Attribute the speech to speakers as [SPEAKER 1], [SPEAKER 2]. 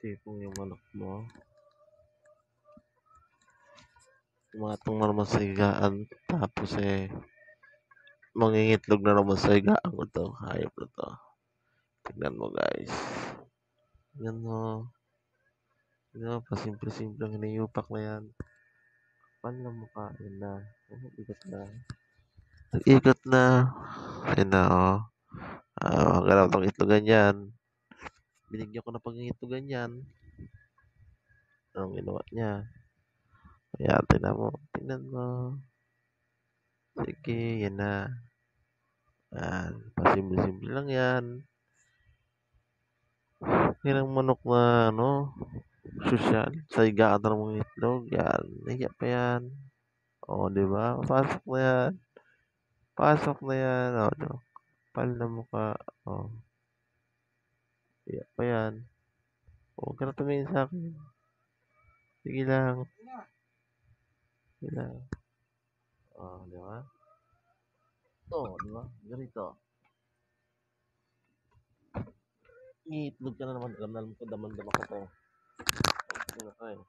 [SPEAKER 1] tipong yung manok mo, tumatong na naman sa higaan, tapos mangingitlog na naman sa higaan ko to, hayop na to. Tignan mo guys. Tignan mo. Tignan mo, pasimple-simple hiniyupak na yan. Kapal na mukha, yun na. Ikot na. Nag-ikot na. Yun na, oh. Maghanap ng itlogan yan. Binigyan ko na pag-itlogan yan. Anong ginawa niya? Kaya, tignan mo. Tignan mo. Sige, yan na. Yan. Pasimple-simple lang yan. Yan ang manok na, sosyal. Sa higaan na ng itlog. Yan. Nahiya pa yan. O, di ba? Pasok na yan. Pasok na yan. O, kapal na mukha. O. Nahiya pa yan. Huwag ka na tumingin sa akin. Sige lang. Sige lang. O, di ba? Ito, di ba? Ganito. Iitlog ka na naman. Alam ko, daman-daman ko to. Ano ka eh.